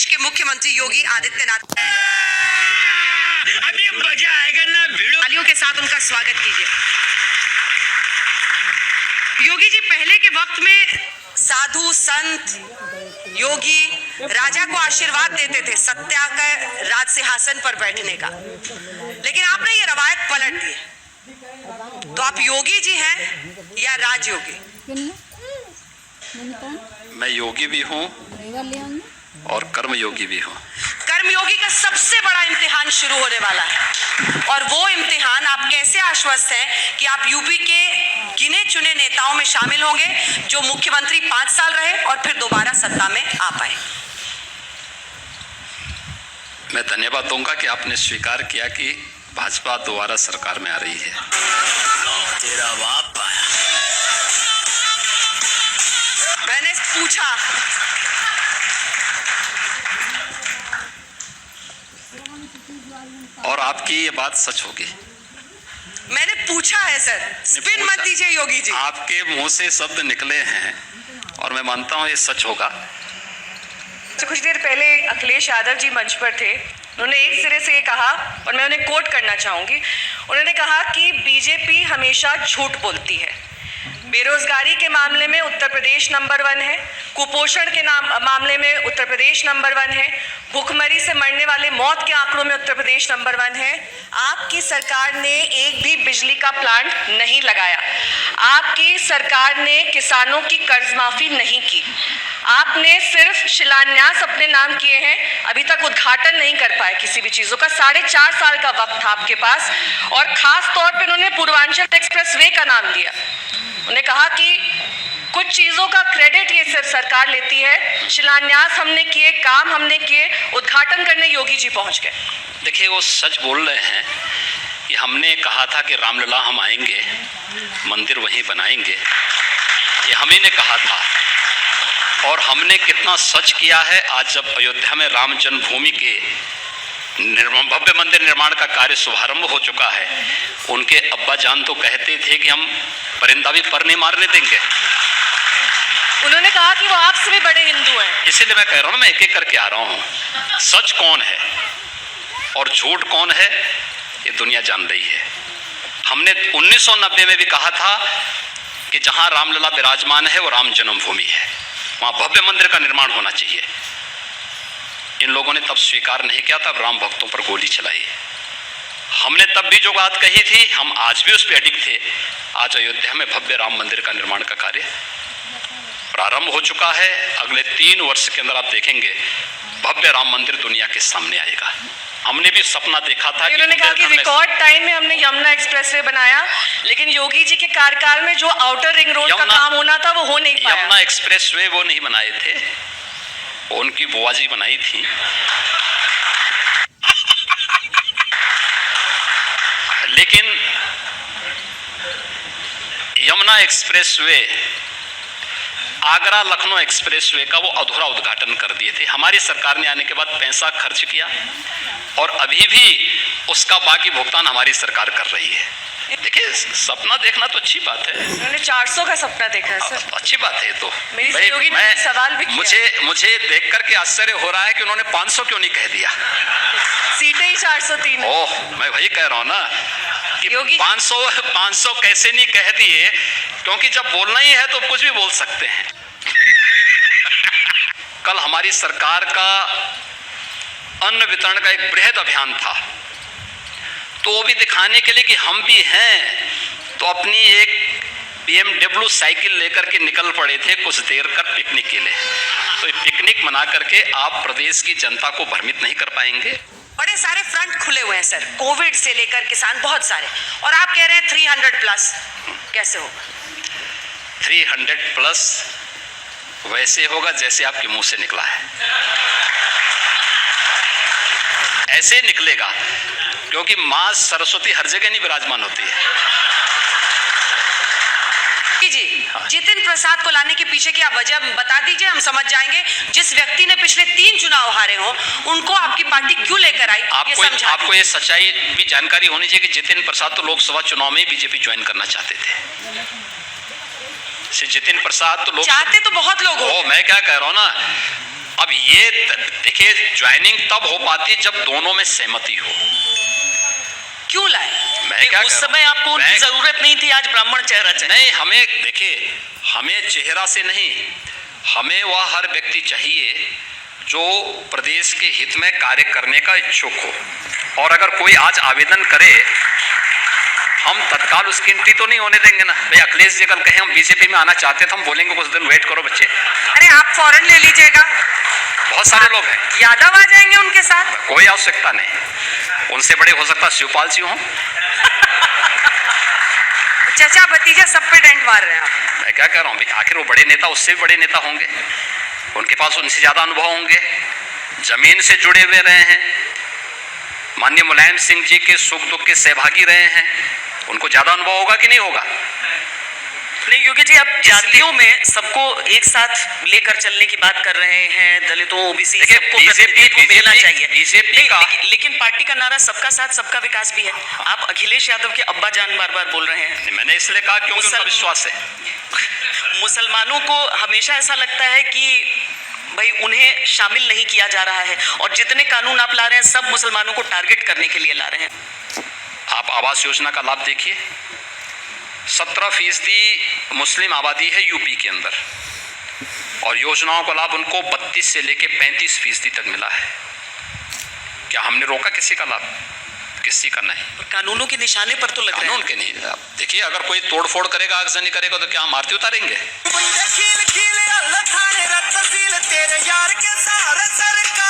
प्रदेश के मुख्यमंत्री योगी आदित्यनाथ, अभी मजा आएगा ना भिड़ो। तालियों के साथ उनका स्वागत कीजिए। योगी जी पहले के वक्त में साधु संत योगी राजा को आशीर्वाद देते थे सत्याग्रह राज सिंहासन पर बैठने का, लेकिन आपने ये रवायत पलट दी। तो आप योगी जी हैं या राजयोगी? मैं योगी भी हूँ और कर्मयोगी भी हूँ। कर्मयोगी का सबसे बड़ा इम्तिहान शुरू होने वाला है, और वो इम्तिहान आप कैसे आश्वस्त हैं कि आप यूपी के गिने चुने नेताओं में शामिल होंगे जो मुख्यमंत्री 5 साल रहे और फिर दोबारा सत्ता में आ पाए? मैं धन्यवाद दूंगा कि आपने स्वीकार किया कि भाजपा दोबारा सरकार में आ रही है। तेरा बाप आया। मैंने पूछा, और आपकी ये बात सच होगी। मैंने पूछा है सर, स्पिन मत दीजिए योगी जी। आपके मुंह से शब्द निकले हैं और मैं मानता हूँ ये सच होगा। तो कुछ देर पहले अखिलेश यादव जी मंच पर थे, उन्होंने एक सिरे से ये कहा और मैं उन्हें कोट करना चाहूंगी। उन्होंने कहा कि बीजेपी हमेशा झूठ बोलती है। बेरोजगारी के मामले में उत्तर प्रदेश नंबर 1 है, कुपोषण के मामले में उत्तर प्रदेश नंबर 1 है, भूखमरी से मरने वाले मौत के आंकड़ों में उत्तर प्रदेश नंबर 1 है। आपकी सरकार ने एक भी बिजली का प्लांट नहीं लगाया। आपकी सरकार ने किसानों की कर्ज माफी नहीं की। आपने सिर्फ शिलान्यास अपने नाम किए हैं, अभी तक उद्घाटन नहीं कर पाए किसी भी चीजों का। 4.5 साल का वक्त था आपके पास, और खास तौर पे उन्होंने पूर्वांचल एक्सप्रेसवे का नाम लिया। उन्होंने कहा कि कुछ चीजों का क्रेडिट ये सिर्फ सरकार लेती है। शिलान्यास हमने किए, काम हमने किए, उद्घाटन करने योगी जी पहुंच गए। देखिए, वो सच बोल रहे हैं कि हमने कहा था कि रामलला हम आएंगे, मंदिर वहीं बनाएंगे, ये हम ही ने कहा था। और हमने कितना सच किया है। आज जब अयोध्या में राम जन्मभूमि के भव्य मंदिर निर्माण का कार्य शुभारंभ हो चुका है, उनके अब्बा जान तो कहते थे कि हम परिंदा भी पर नहीं मारने देंगे। उन्होंने कहा कि वो आपसे भी बड़े हिंदू हैं। इसीलिए मैं कह रहा हूँ, मैं एक एक करके आ रहा हूँ। सच कौन है और झूठ कौन है ये दुनिया जान रही है। हमने 1990 में भी कहा था कि जहाँ रामलला विराजमान है वो राम जन्मभूमि है, वहाँ भव्य मंदिर का निर्माण होना चाहिए। इन लोगों ने तब स्वीकार नहीं किया, तब राम भक्तों पर गोली चलाई। हमने तब भी जो बात कही थी, हम आज भी उस पर अडिग थे। आज अयोध्या में भव्य राम मंदिर का निर्माण का कार्य प्रारंभ हो चुका है। अगले 3 वर्ष के अंदर आप देखेंगे भव्य राम मंदिर दुनिया के सामने आएगा। हमने भी सपना देखा था। उन्होंने कहा कि रिकॉर्ड टाइम में हमने यमुना एक्सप्रेसवे बनाया, लेकिन योगी जी के कार्यकाल में जो आउटर रिंग रोड का काम होना था वो हो नहीं पाया। यमुना एक्सप्रेसवे वो नहीं बनाए थे, उनकी बुआ जी बनाई थी। लेकिन यमुना एक्सप्रेसवे, आगरा लखनऊ एक्सप्रेसवे का वो अधूरा उद्घाटन कर दिए थे। हमारी सरकार ने आने के बाद पैसा खर्च किया और अभी भी उसका बाकी भुगतान हमारी सरकार कर रही है। देखिए, सपना देखना तो अच्छी बात है। उन्होंने 400 का सपना देखा है सर। अच्छी बात है। तो मेरी सहयोगी ने सवाल भी किया। मुझे देख करके आश्चर्य हो रहा है कि उन्होंने 500 क्यों नहीं कह दिया। सीटें ही 403। ओह, मैं वही कह रहा हूँ ना कि 500 कैसे नहीं कह दिए, क्योंकि जब बोलना ही है तो कुछ भी बोल सकते हैं। कल हमारी सरकार का अन्न वितरण का एक बृहद अभियान था, तो वो भी दिखाने के लिए कि हम भी हैं, तो अपनी एक BMW साइकिल लेकर के निकल पड़े थे कुछ देर कर पिकनिक के लिए। तो ये पिकनिक मना करके आप प्रदेश की जनता को भ्रमित नहीं कर पाएंगे। बड़े सारे फ्रंट खुले हुए हैं सर, कोविड से लेकर किसान, बहुत सारे, और आप कह रहे हैं 300+। कैसे होगा? 300+ वैसे होगा जैसे आपके मुंह से निकला है, ऐसे निकलेगा, क्योंकि मां सरस्वती हर जगह नहीं विराजमान होती है। जी, जितिन प्रसाद को लाने के पीछे की आप वजह बता दीजिए, हम समझ जाएंगे। जिस व्यक्ति ने पिछले 3 चुनाव हारे हो, उनको आपकी पार्टी क्यों लेकर आई? आपको ये सच्चाई भी जानकारी होनी चाहिए कि जितिन प्रसाद तो लोकसभा चुनाव में बीजेपी ज्वाइन करना चाहते थे। जितिन प्रसाद तो लोग चाहते तो बहुत लोग हो। मैं क्या कह रहा हूँ ना, अब ये देखिए, ज्वाइनिंग तब हो पाती जब दोनों में सहमति हो। क्यों लाए? मैं क्या उस कर रहा समय हूं? आपको उनकी मैं- जरूरत नहीं थी, आज ब्राह्मण चेहरा चाहिए। नहीं, हमें देखिए, हमें चेहरा से नहीं, हमें वह हर व्यक्ति चाहिए जो प्रदेश के हित में कार्य करने का इच्छुक हो। और अगर कोई आज आवेदन करे, हम तत्काल उसकी एंट्री तो नहीं होने देंगे ना। भाई अखिलेश जी कल कहें हम बीजेपी में आना चाहते हैं तो हम बोलेंगे कुछ दिन वेट करो बच्चे। अरे आप फौरन ले लीजिएगा, बहुत सारे लोग हैं, यादव आ जाएंगे उनके साथ। कोई आवश्यकता नहीं। उनसे बड़े हो सकता शिवपाल जी हों। चचा भतीजा सब पे डेंट मार रहे हैं आप। मैं क्या कह रहा हूँ, आखिर वो बड़े नेता उससे भी बड़े नेता होंगे, उनके पास उनसे ज्यादा अनुभव होंगे, जमीन से जुड़े हुए रहे हैं, माननीय मुलायम सिंह जी के सुख दुख के सहभागी रहे हैं, उनको ज्यादा अनुभव होगा कि नहीं होगा? नहीं योगी जी, आप जातियों में सबको एक साथ लेकर चलने की बात कर रहे हैं, दलितों ओबीसी देखिए, सबको प्रतिनिधित्व मिलना चाहिए। बीजेपी का लेकिन पार्टी का नारा सबका साथ सबका विकास भी है। आप अखिलेश यादव के अब्बा जान बार बार बोल रहे हैं। मैंने इसलिए कहा क्योंकि उनका विश्वास है। मुसलमानों को हमेशा ऐसा लगता है कि भाई उन्हें शामिल नहीं किया जा रहा है, और जितने कानून आप ला रहे हैं सब मुसलमानों को टारगेट करने के लिए ला रहे हैं। आप आवास योजना का लाभ देखिए, 17% मुस्लिम आबादी है यूपी के अंदर, और योजनाओं का लाभ उनको 32 से लेके 35% तक मिला है। क्या हमने रोका किसी का लाभ? किसी का नहीं। कानूनों के निशाने पर तो लग रहे कानून हैं। के नहीं। आप देखिए, अगर कोई तोड़फोड़ करेगा, आगजनी करेगा तो क्या हम आरती उतारेंगे? खील खील अल्लाह थाने रत सील तेरे यार के सहारे सरकार